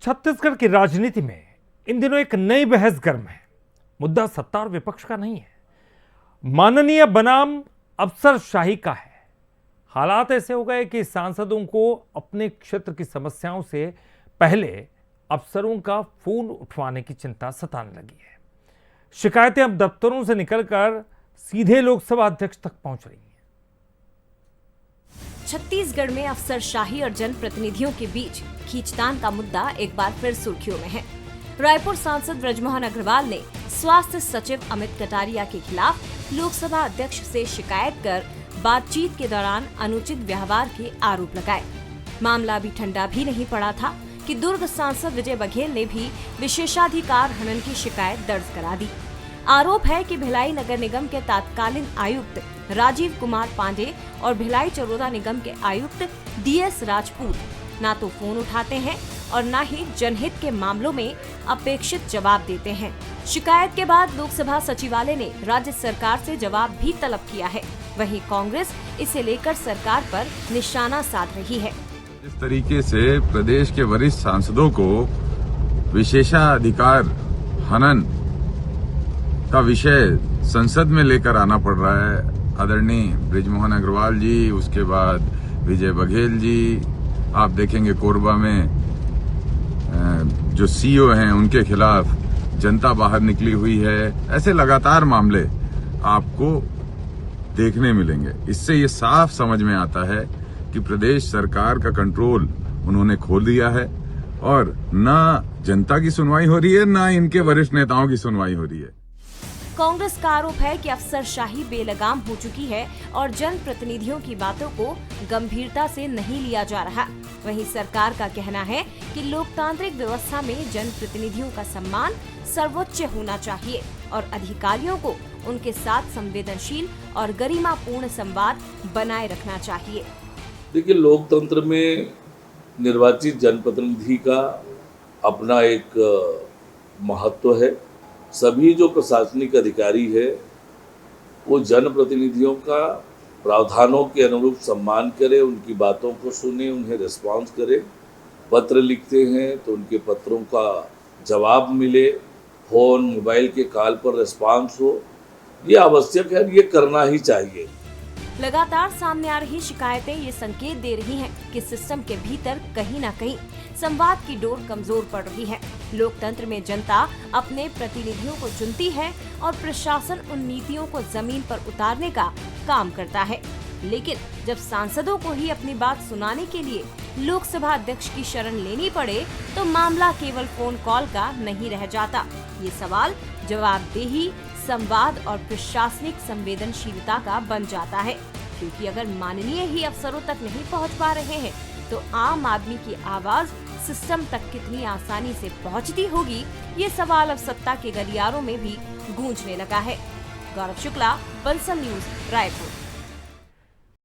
छत्तीसगढ़ की राजनीति में इन दिनों एक नई बहस गर्म है। मुद्दा सत्ता और विपक्ष का नहीं है, माननीय बनाम अफसरशाही का है। हालात ऐसे हो गए कि सांसदों को अपने क्षेत्र की समस्याओं से पहले अफसरों का फोन उठवाने की चिंता सताने लगी है। शिकायतें अब दफ्तरों से निकलकर सीधे लोकसभा अध्यक्ष तक पहुंच रही हैं। छत्तीसगढ़ में अफसरशाही और जनप्रतिनिधियों के बीच खींचतान का मुद्दा एक बार फिर सुर्खियों में है। रायपुर सांसद ब्रजमोहन अग्रवाल ने स्वास्थ्य सचिव अमित कटारिया के खिलाफ लोकसभा अध्यक्ष से शिकायत कर बातचीत के दौरान अनुचित व्यवहार के आरोप लगाए। मामला अभी ठंडा भी नहीं पड़ा था कि दुर्ग सांसद विजय बघेल ने भी विशेषाधिकार हनन की शिकायत दर्ज करा दी। आरोप है कि भिलाई नगर निगम के तत्कालीन आयुक्त राजीव कुमार पांडे और भिलाई चरोदा निगम के आयुक्त DS राजपूत ना तो फोन उठाते हैं और न ही जनहित के मामलों में अपेक्षित जवाब देते हैं। शिकायत के बाद लोकसभा सचिवालय ने राज्य सरकार से जवाब भी तलब किया है। वहीं कांग्रेस इसे लेकर सरकार पर निशाना साध रही है। इस तरीके से प्रदेश के वरिष्ठ सांसदों को विशेषाधिकार हनन का विषय संसद में लेकर आना पड़ रहा है। आदरणीय ब्रजमोहन अग्रवाल जी, उसके बाद विजय बघेल जी, आप देखेंगे कोरबा में जो CEO हैं उनके खिलाफ जनता बाहर निकली हुई है। ऐसे लगातार मामले आपको देखने मिलेंगे। इससे ये साफ समझ में आता है कि प्रदेश सरकार का कंट्रोल उन्होंने खो दिया है और न जनता की सुनवाई हो रही है, न इनके वरिष्ठ नेताओं की सुनवाई हो रही है। कांग्रेस का आरोप है कि अफसरशाही बेलगाम हो चुकी है और जनप्रतिनिधियों की बातों को गंभीरता से नहीं लिया जा रहा। वहीं सरकार का कहना है कि लोकतांत्रिक व्यवस्था में जनप्रतिनिधियों का सम्मान सर्वोच्च होना चाहिए और अधिकारियों को उनके साथ संवेदनशील और गरिमापूर्ण संवाद बनाए रखना चाहिए। देखिए, लोकतंत्र में निर्वाचित जनप्रतिनिधि का अपना एक महत्व है। सभी जो प्रशासनिक अधिकारी है वो जनप्रतिनिधियों का प्रावधानों के अनुरूप सम्मान करे, उनकी बातों को सुने, उन्हें रिस्पॉन्स करे। पत्र लिखते हैं तो उनके पत्रों का जवाब मिले, फोन मोबाइल के कॉल पर रिस्पॉन्स हो, ये आवश्यक है, ये करना ही चाहिए। लगातार सामने आ रही शिकायतें ये संकेत दे रही हैं कि सिस्टम के भीतर कहीं न कहीं संवाद की डोर कमजोर पड़ रही है। लोकतंत्र में जनता अपने प्रतिनिधियों को चुनती है और प्रशासन उन नीतियों को जमीन पर उतारने का काम करता है। लेकिन जब सांसदों को ही अपनी बात सुनाने के लिए लोकसभा अध्यक्ष की शरण लेनी पड़े तो मामला केवल फोन कॉल का नहीं रह जाता। ये सवाल जवाबदेही, संवाद और प्रशासनिक संवेदनशीलता का बन जाता है, क्योंकि अगर माननीय ही अफसरों तक नहीं पहुंच पा रहे हैं तो आम आदमी की आवाज सिस्टम तक कितनी आसानी से पहुंचती होगी, ये सवाल अब सत्ता के गलियारों में भी गूंजने लगा है। गौरव शुक्ला, बंसल न्यूज, रायपुर।